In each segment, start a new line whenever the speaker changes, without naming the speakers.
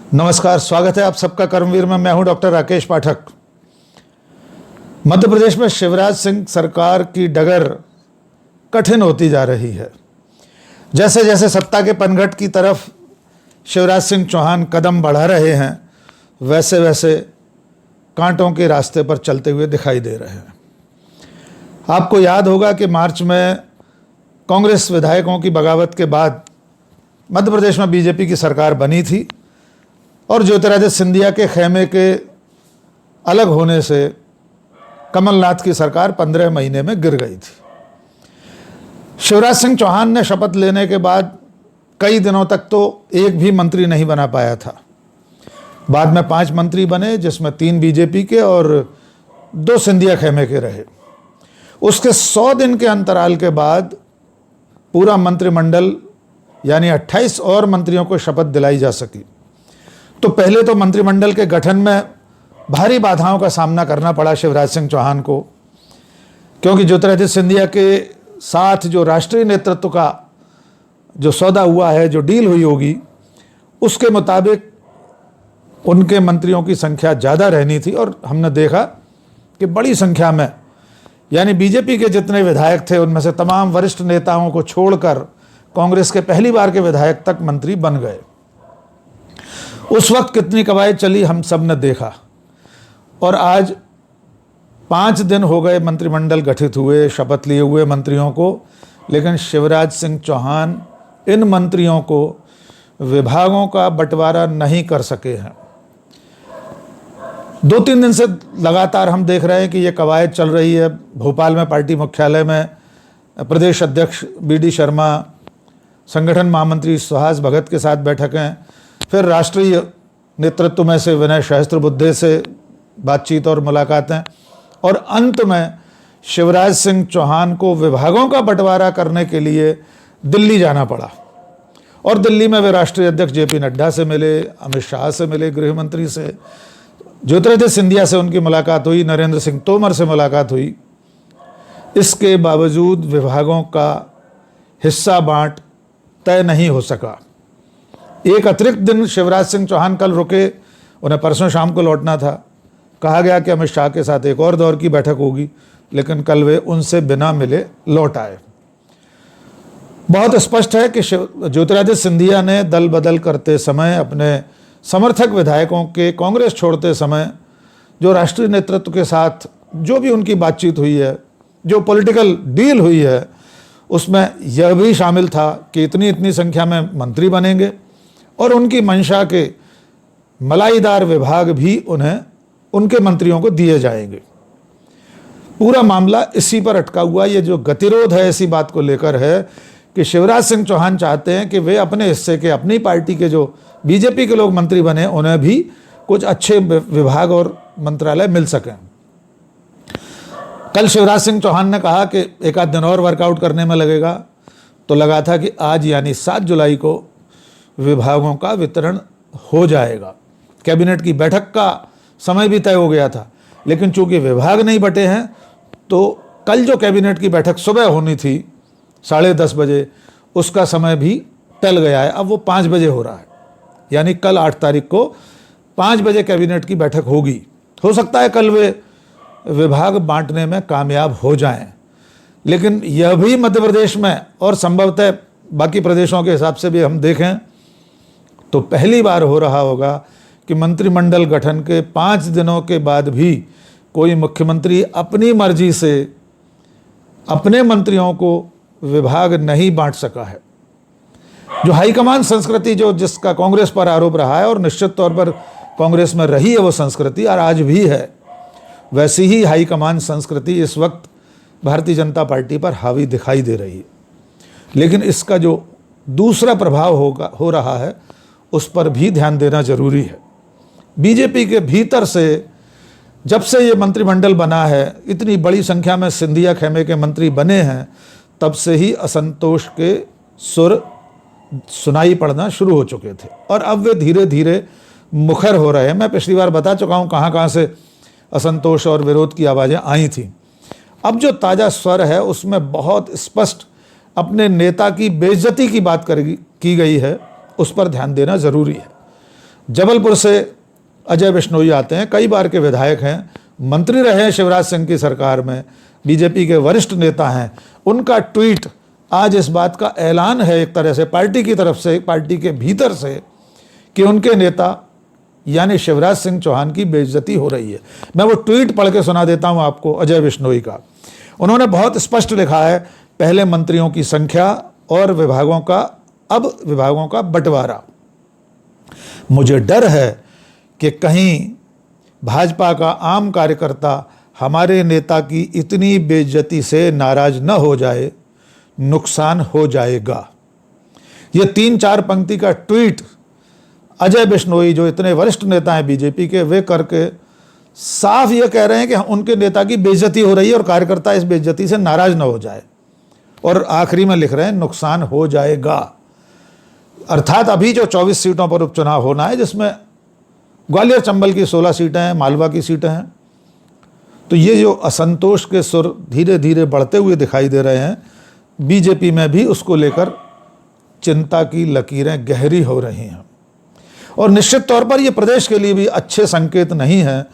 नमस्कार, स्वागत है आप सबका कर्मवीर में। मैं हूं डॉक्टर राकेश पाठक। मध्य प्रदेश में शिवराज सिंह सरकार की डगर कठिन होती जा रही है। जैसे जैसे सत्ता के पनघट की तरफ शिवराज सिंह चौहान कदम बढ़ा रहे हैं, वैसे वैसे कांटों के रास्ते पर चलते हुए दिखाई दे रहे हैं। आपको याद होगा कि मार्च में कांग्रेस विधायकों की बगावत के बाद मध्य प्रदेश में बीजेपी की सरकार बनी थी और ज्योतिरादित्य सिंधिया के खेमे के अलग होने से कमलनाथ की सरकार 15 महीने में गिर गई थी। शिवराज सिंह चौहान ने शपथ लेने के बाद कई दिनों तक तो एक भी मंत्री नहीं बना पाया था। बाद में 5 मंत्री बने, जिसमें 3 बीजेपी के और 2 सिंधिया खेमे के रहे। उसके 100 दिन के अंतराल के बाद पूरा मंत्रिमंडल यानी 28 और मंत्रियों को शपथ दिलाई जा सकी। तो पहले तो मंत्रिमंडल के गठन में भारी बाधाओं का सामना करना पड़ा शिवराज सिंह चौहान को, क्योंकि ज्योतिरादित्य सिंधिया के साथ जो राष्ट्रीय नेतृत्व का जो सौदा हुआ है, जो डील हुई होगी, उसके मुताबिक उनके मंत्रियों की संख्या ज़्यादा रहनी थी। और हमने देखा कि बड़ी संख्या में यानी बीजेपी के जितने विधायक थे उनमें से तमाम वरिष्ठ नेताओं को छोड़कर कांग्रेस के पहली बार के विधायक तक मंत्री बन गए। उस वक्त कितनी कवायद चली हम सब ने देखा। और आज 5 दिन हो गए मंत्रिमंडल गठित हुए, शपथ लिए हुए मंत्रियों को, लेकिन शिवराज सिंह चौहान इन मंत्रियों को विभागों का बंटवारा नहीं कर सके हैं। 2-3 दिन से लगातार हम देख रहे हैं कि ये कवायद चल रही है। भोपाल में पार्टी मुख्यालय में प्रदेश अध्यक्ष BD शर्मा, संगठन महामंत्री सुहास भगत के साथ बैठकें, फिर राष्ट्रीय नेतृत्व में से विनय सहस्त्रबुद्धे से बातचीत और मुलाकातें, और अंत में शिवराज सिंह चौहान को विभागों का बंटवारा करने के लिए दिल्ली जाना पड़ा। और दिल्ली में वे राष्ट्रीय अध्यक्ष JP नड्डा से मिले, अमित शाह से मिले, गृह मंत्री से, ज्योतिरादित्य सिंधिया से उनकी मुलाकात हुई, नरेंद्र सिंह तोमर से मुलाकात हुई। इसके बावजूद विभागों का हिस्सा बांट तय नहीं हो सका। एक अतिरिक्त दिन शिवराज सिंह चौहान कल रुके, उन्हें परसों शाम को लौटना था। कहा गया कि अमित शाह के साथ एक और दौर की बैठक होगी, लेकिन कल वे उनसे बिना मिले लौट आए। बहुत स्पष्ट है कि ज्योतिरादित्य सिंधिया ने दल बदल करते समय, अपने समर्थक विधायकों के कांग्रेस छोड़ते समय, जो राष्ट्रीय नेतृत्व के साथ जो भी उनकी बातचीत हुई है, जो पॉलिटिकल डील हुई है, उसमें यह भी शामिल था कि इतनी इतनी संख्या में मंत्री बनेंगे और उनकी मंशा के मलाईदार विभाग भी उन्हें उनके मंत्रियों को दिए जाएंगे। पूरा मामला इसी पर अटका हुआ। ये जो गतिरोध है इसी बात को लेकर है कि शिवराज सिंह चौहान चाहते हैं कि वे अपने हिस्से के, अपनी पार्टी के जो बीजेपी के लोग मंत्री बने, उन्हें भी कुछ अच्छे विभाग और मंत्रालय मिल सकें। कल शिवराज सिंह चौहान ने कहा कि एक आध दिन और वर्कआउट करने में लगेगा, तो लगा था कि आज यानी 7 जुलाई को विभागों का वितरण हो जाएगा। कैबिनेट की बैठक का समय भी तय हो गया था, लेकिन चूंकि विभाग नहीं बटे हैं, तो कल जो कैबिनेट की बैठक सुबह होनी थी 10:30 बजे, उसका समय भी टल गया है। अब वो 5 बजे हो रहा है, यानी कल 8 तारीख को 5 बजे कैबिनेट की बैठक होगी। हो सकता है कल वे विभाग बांटने में कामयाब हो जाएं, लेकिन यह भी मध्य प्रदेश में और संभवतः बाकी प्रदेशों के हिसाब से भी हम देखें तो पहली बार हो रहा होगा कि मंत्रिमंडल गठन के 5 दिनों के बाद भी कोई मुख्यमंत्री अपनी मर्जी से अपने मंत्रियों को विभाग नहीं बांट सका है। जो हाईकमान संस्कृति जिसका कांग्रेस पर आरोप रहा है, और निश्चित तौर पर कांग्रेस में रही है वो संस्कृति और आज भी है, वैसी ही हाईकमान संस्कृति इस वक्त भारतीय जनता पार्टी पर हावी दिखाई दे रही है। लेकिन इसका जो दूसरा प्रभाव हो रहा है, उस पर भी ध्यान देना जरूरी है। बीजेपी के भीतर से जब से ये मंत्रिमंडल बना है, इतनी बड़ी संख्या में सिंधिया खेमे के मंत्री बने हैं, तब से ही असंतोष के सुर सुनाई पड़ना शुरू हो चुके थे और अब वे धीरे धीरे मुखर हो रहे हैं। मैं पिछली बार बता चुका हूँ कहाँ कहाँ से असंतोष और विरोध की आवाज़ें आई थी। अब जो ताज़ा स्वर है उसमें बहुत स्पष्ट अपने नेता की बेइज्जती की बात की गई है, उस पर ध्यान देना ज़रूरी है। जबलपुर से अजय बिश्नोई आते हैं, कई बार के विधायक हैं, मंत्री रहे हैं शिवराज सिंह की सरकार में, बीजेपी के वरिष्ठ नेता हैं। उनका ट्वीट आज इस बात का ऐलान है एक तरह से पार्टी की तरफ से, पार्टी के भीतर से, कि उनके नेता यानी शिवराज सिंह चौहान की बेइज्जती हो रही है। मैं वो ट्वीट पढ़ के सुना देता हूं आपको अजय बिश्नोई का। उन्होंने बहुत स्पष्ट लिखा है, पहले मंत्रियों की संख्या और विभागों का, अब विभागों का बंटवारा। मुझे डर है कि कहीं भाजपा का आम कार्यकर्ता हमारे नेता की इतनी बेइज्जती से नाराज न हो जाए, नुकसान हो जाएगा। ये 3-4 पंक्ति का ट्वीट अजय बिश्नोई, जो इतने वरिष्ठ नेता हैं बीजेपी के, वे करके साफ ये कह रहे हैं कि उनके नेता की बेइज्जती हो रही है और कार्यकर्ता इस बेइज्जती से नाराज न हो जाए। और आखिरी में लिख रहे हैं नुकसान हो जाएगा। अर्थात अभी जो 24 सीटों पर उपचुनाव होना है, जिसमें ग्वालियर चंबल की 16 सीटें हैं, मालवा की सीटें हैं, तो ये जो असंतोष के सुर धीरे धीरे बढ़ते हुए दिखाई दे रहे हैं, बीजेपी में भी उसको लेकर चिंता की लकीरें गहरी हो रही हैं। और निश्चित तौर पर ये प्रदेश के लिए भी अच्छे संकेत नहीं हैं,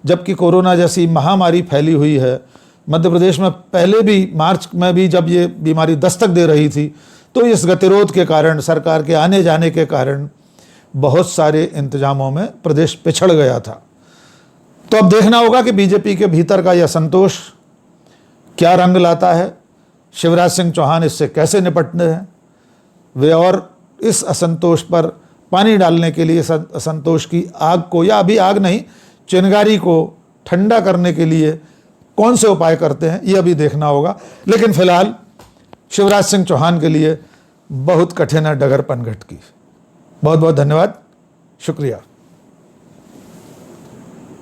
जबकि कोरोना जैसी महामारी फैली हुई है। मध्य प्रदेश में पहले भी मार्च में भी जब ये बीमारी दस्तक दे रही थी, तो इस गतिरोध के कारण, सरकार के आने जाने के कारण बहुत सारे इंतजामों में प्रदेश पिछड़ गया था। तो अब देखना होगा कि बीजेपी के भीतर का यह संतोष क्या रंग लाता है, शिवराज सिंह चौहान इससे कैसे निपटते हैं वे, और इस असंतोष पर पानी डालने के लिए, असंतोष की आग को, या अभी आग नहीं, चिंगारी को ठंडा करने के लिए कौन से उपाय करते हैं, ये अभी देखना होगा। लेकिन फिलहाल शिवराज सिंह चौहान के लिए बहुत कठिन है डगर पनघट की। बहुत बहुत धन्यवाद, शुक्रिया।